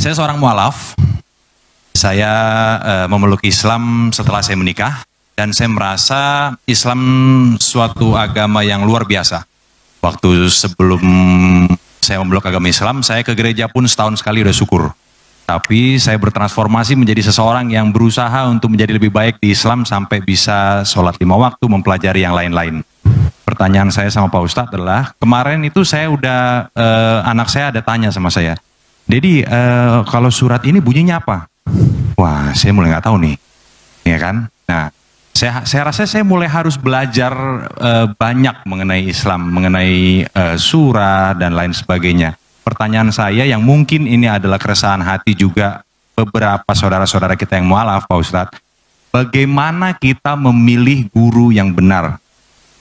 Saya seorang mualaf. Saya memeluk Islam setelah saya menikah. Dan saya merasa Islam suatu agama yang luar biasa. Waktu sebelum saya memeluk agama Islam, saya ke gereja pun setahun sekali udah syukur. Tapi saya bertransformasi menjadi seseorang yang berusaha untuk menjadi lebih baik di Islam sampai bisa sholat 5 waktu, mempelajari yang lain-lain. Pertanyaan saya sama Pak Ustadz adalah, kemarin itu saya udah, anak saya ada tanya sama saya, Dedi, kalau surat ini bunyinya apa? Wah, saya mulai nggak tahu nih, ya kan? Nah, saya rasa saya mulai harus belajar banyak mengenai Islam, mengenai surah dan lain sebagainya. Pertanyaan saya yang mungkin ini adalah keresahan hati juga beberapa saudara-saudara kita yang mualaf, Pak Ustadz. Bagaimana kita memilih guru yang benar?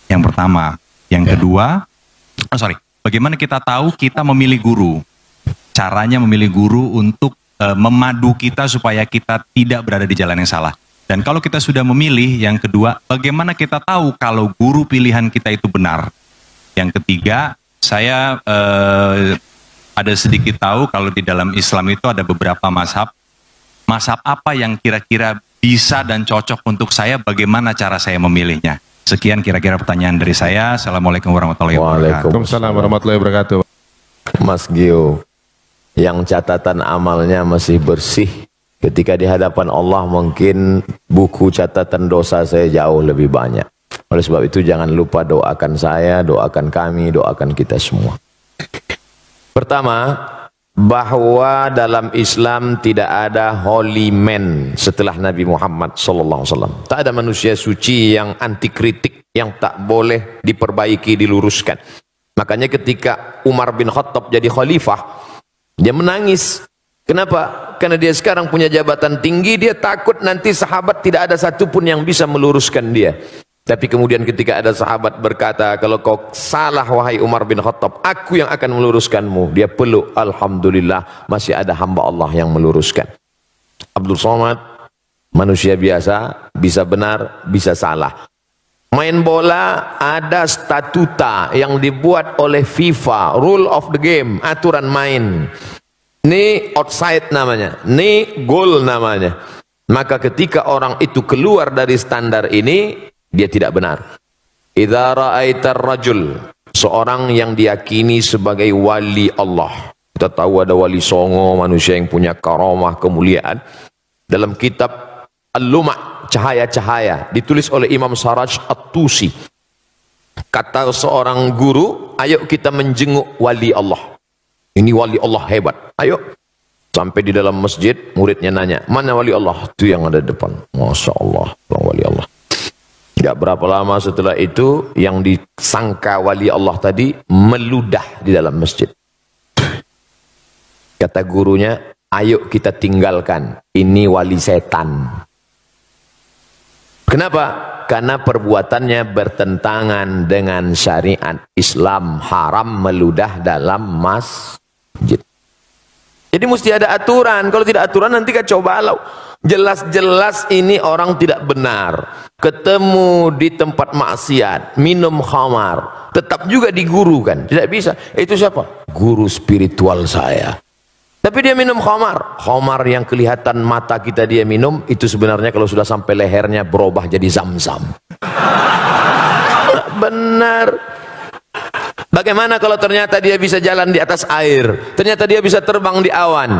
Yang pertama. Yang kedua, bagaimana kita tahu kita memilih guru? Caranya memilih guru untuk memadu kita supaya kita tidak berada di jalan yang salah. Dan kalau kita sudah memilih, yang kedua, bagaimana kita tahu kalau guru pilihan kita itu benar? Yang ketiga, saya ada sedikit tahu kalau di dalam Islam itu ada beberapa mazhab. Mazhab apa yang kira-kira bisa dan cocok untuk saya, bagaimana cara saya memilihnya? Sekian kira-kira pertanyaan dari saya. Assalamualaikum warahmatullahi wabarakatuh. Waalaikumsalam warahmatullahi wabarakatuh. Mas Gio, yang catatan amalnya masih bersih, ketika di hadapan Allah mungkin buku catatan dosa saya jauh lebih banyak. Oleh sebab itu jangan lupa doakan saya, doakan kami, doakan kita semua. Pertama, bahwa dalam Islam tidak ada holy man setelah Nabi Muhammad SAW. Tak ada manusia suci yang anti kritik, yang tak boleh diperbaiki, diluruskan. Makanya ketika Umar bin Khattab jadi khalifah, dia menangis. Kenapa? Karena dia sekarang punya jabatan tinggi, dia takut nanti sahabat tidak ada satupun yang bisa meluruskan dia. Tapi kemudian ketika ada sahabat berkata, kalau kau salah wahai Umar bin Khattab, aku yang akan meluruskanmu. Dia peluk, alhamdulillah masih ada hamba Allah yang meluruskan. Abdul Somad, manusia biasa, bisa benar, bisa salah. Main bola ada statuta yang dibuat oleh FIFA, rule of the game, aturan main. Ini outside namanya, ini goal namanya. Maka ketika orang itu keluar dari standar ini, dia tidak benar. Idza ra'aitar rajul, seorang yang diyakini sebagai wali Allah. Kita tahu ada wali songo, manusia yang punya karamah, kemuliaan. Dalam kitab Al-Luma', cahaya-cahaya, ditulis oleh Imam Saraj At-Tusi. Kata seorang guru, ayo kita menjenguk wali Allah. Ini wali Allah hebat, ayo. Sampai di dalam masjid, muridnya nanya, mana wali Allah? Itu yang ada di depan. Masya Allah, wali Allah. Tidak berapa lama setelah itu, yang disangka wali Allah tadi meludah di dalam masjid. Kata gurunya, ayo kita tinggalkan, ini wali setan. Kenapa? Karena perbuatannya bertentangan dengan syariat Islam, haram meludah dalam masjid. Jadi mesti ada aturan. Kalau tidak aturan nanti kacau balau. Jelas-jelas ini orang tidak benar. Ketemu di tempat maksiat, minum khamar, tetap juga digurukan. Tidak bisa. Itu siapa? Guru spiritual saya. Tapi dia minum khamar. Khamar yang kelihatan mata kita dia minum, itu sebenarnya kalau sudah sampai lehernya berubah jadi zam-zam. Benar. Bagaimana kalau ternyata dia bisa jalan di atas air, ternyata dia bisa terbang di awan?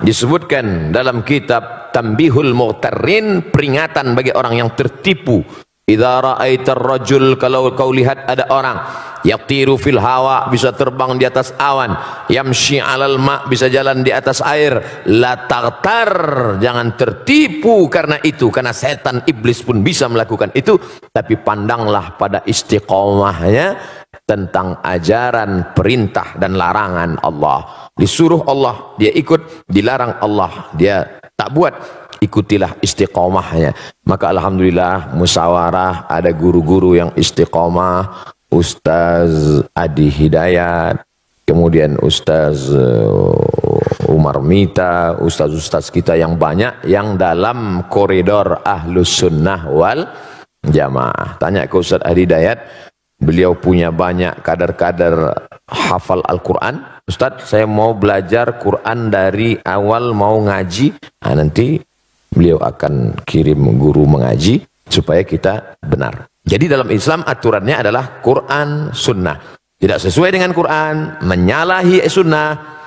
Disebutkan dalam kitab Tanbihul Mughtarrin, peringatan bagi orang yang tertipu. Idza ra'aitar rajul, kalau kau lihat ada orang yatiru fil hawa, bisa terbang di atas awan, yamshi 'alal ma, bisa jalan di atas air, la taghtar, jangan tertipu karena itu, karena setan iblis pun bisa melakukan itu, tapi pandanglah pada istiqomahnya tentang ajaran, perintah dan larangan Allah. Disuruh Allah dia ikut, dilarang Allah dia tak buat. Ikutilah istiqomahnya. Maka alhamdulillah musyawarah, ada guru-guru yang istiqomah, Ustaz Adi Hidayat, kemudian Ustaz Umar Mita, ustaz-ustaz kita yang banyak yang dalam koridor Ahlus Sunnah wal Jamaah. Tanya ke Ustaz Adi Hidayat, beliau punya banyak kadar-kadar hafal Al-Quran, Ustadz saya mau belajar Quran dari awal mau ngaji. Nah, nanti beliau akan kirim guru mengaji supaya kita benar. Jadi dalam Islam aturannya adalah Quran sunnah. Tidak sesuai dengan Quran, menyalahi sunnah,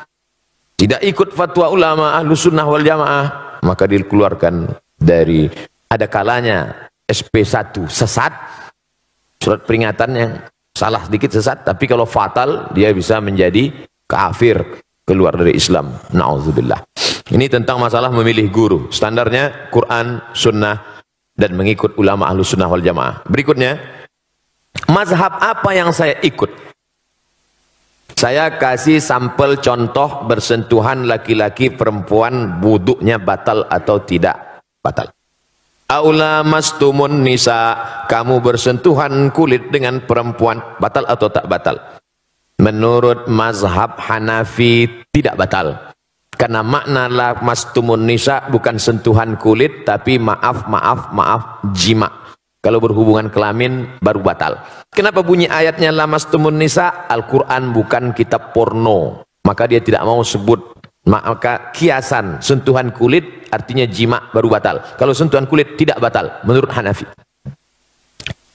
tidak ikut fatwa ulama ahlu sunnah wal jamaah, maka dikeluarkan dari, ada kalanya SP1 sesat, surat peringatan yang salah sedikit sesat, tapi kalau fatal dia bisa menjadi kafir, keluar dari Islam. Na'udzubillah. Ini tentang masalah memilih guru. Standarnya Quran, sunnah, dan mengikut ulama ahlu sunnah wal jamaah. Berikutnya, mazhab apa yang saya ikut? Saya kasih sampel contoh bersentuhan laki-laki perempuan, wuduknya batal atau tidak batal. Aula mastumun nisa, kamu bersentuhan kulit dengan perempuan, batal atau tak batal? Menurut mazhab Hanafi tidak batal. Karena makna mastumun nisa bukan sentuhan kulit, tapi maaf jima. Kalau berhubungan kelamin baru batal. Kenapa bunyi ayatnya lamastumun nisa? Al-Quran bukan kitab porno, maka dia tidak mau sebut. Maka kiasan sentuhan kulit artinya jima baru batal. Kalau sentuhan kulit tidak batal menurut Hanafi.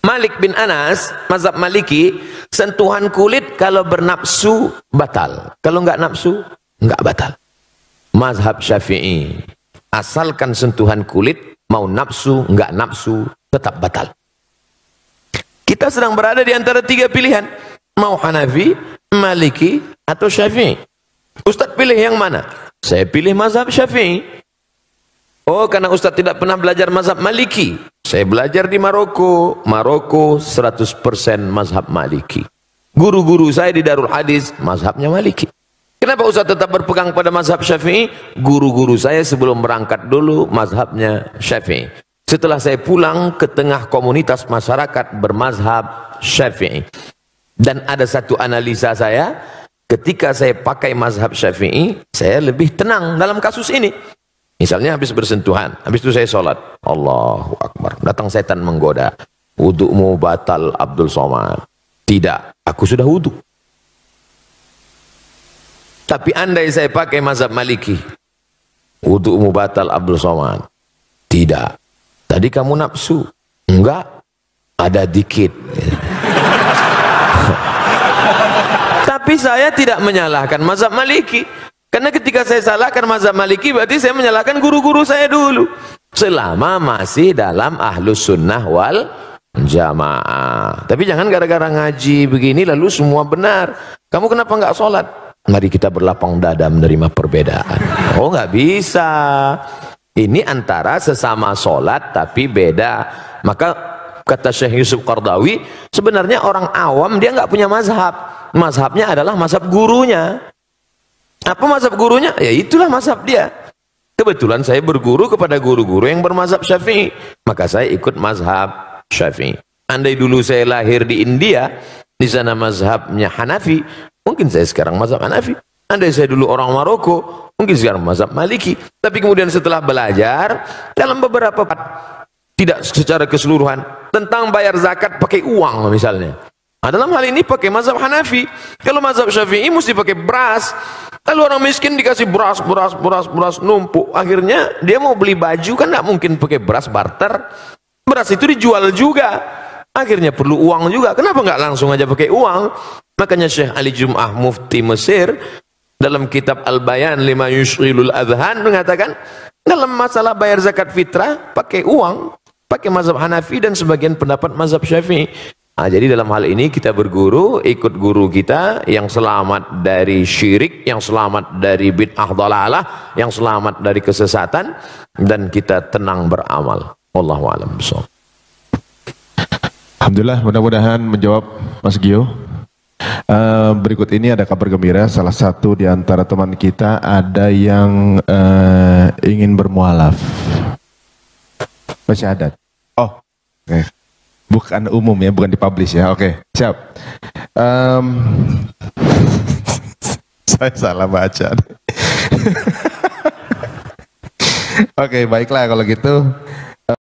Malik bin Anas, mazhab Maliki, sentuhan kulit kalau bernafsu batal, kalau enggak nafsu enggak batal. Mazhab Syafi'i, asalkan sentuhan kulit, mau nafsu enggak nafsu tetap batal. Kita sedang berada di antara tiga pilihan, mau Hanafi, Maliki atau Syafi'i. Ustadz pilih yang mana? Saya pilih mazhab Syafi'i. Oh, karena Ustadz tidak pernah belajar mazhab Maliki. Saya belajar di Maroko. Maroko 100% mazhab Maliki. Guru-guru saya di Darul Hadis mazhabnya Maliki. Kenapa Ustadz tetap berpegang pada mazhab Syafi'i? Guru-guru saya sebelum berangkat dulu mazhabnya Syafi'i. Setelah saya pulang ke tengah komunitas masyarakat bermazhab Syafi'i. Dan ada satu analisa saya, ketika saya pakai mazhab Syafi'i, saya lebih tenang dalam kasus ini. Misalnya habis bersentuhan, habis itu saya sholat, Allahu Akbar, datang setan menggoda, wudukmu batal Abdul Somad. Tidak, aku sudah wuduk. Tapi andai saya pakai mazhab Maliki, wudukmu batal Abdul Somad. Tidak, tadi kamu nafsu. Enggak, ada dikit. Tapi saya tidak menyalahkan mazhab Maliki. Karena ketika saya salahkan mazhab Maliki, berarti saya menyalahkan guru-guru saya dulu. Selama masih dalam ahlus sunnah wal jamaah. Tapi jangan gara-gara ngaji begini lalu semua benar. Kamu kenapa nggak sholat? Mari kita berlapang dada menerima perbedaan. Oh, nggak bisa. Ini antara sesama sholat tapi beda. Maka kata Syekh Yusuf Qardawi, sebenarnya orang awam dia nggak punya mazhab. Mazhabnya adalah mazhab gurunya. Apa mazhab gurunya? Ya itulah mazhab dia. Kebetulan saya berguru kepada guru-guru yang bermazhab Syafi'i, maka saya ikut mazhab Syafi'i. Andai dulu saya lahir di India, di sana mazhabnya Hanafi, mungkin saya sekarang mazhab Hanafi. Andai saya dulu orang Maroko, mungkin sekarang mazhab Maliki. Tapi kemudian setelah belajar dalam beberapa tidak secara keseluruhan tentang bayar zakat pakai uang misalnya. Nah, dalam hal ini pakai mazhab Hanafi. Kalau mazhab Syafi'i mesti pakai beras. Lalu orang miskin dikasih beras numpuk. Akhirnya dia mau beli baju kan nggak mungkin pakai beras barter. Beras itu dijual juga. Akhirnya perlu uang juga. Kenapa nggak langsung aja pakai uang? Makanya Syekh Ali Jum'ah Mufti Mesir dalam kitab Al-Bayan lima yushghilul adhan mengatakan dalam masalah bayar zakat fitrah pakai uang, pakai mazhab Hanafi dan sebagian pendapat mazhab Syafi'i. Nah, jadi dalam hal ini kita berguru, ikut guru kita yang selamat dari syirik, yang selamat dari bid'ah dhalalah, yang selamat dari kesesatan, dan kita tenang beramal. Wallahu a'lam bishawab. Alhamdulillah, mudah-mudahan menjawab Mas Gio. Berikut ini ada kabar gembira, salah satu di antara teman kita ada yang ingin bermualaf. Bersyahadat. Oh, oke. Bukan umum ya, bukan dipublish ya. Oke, siap. Saya salah baca. Oke, baiklah kalau gitu.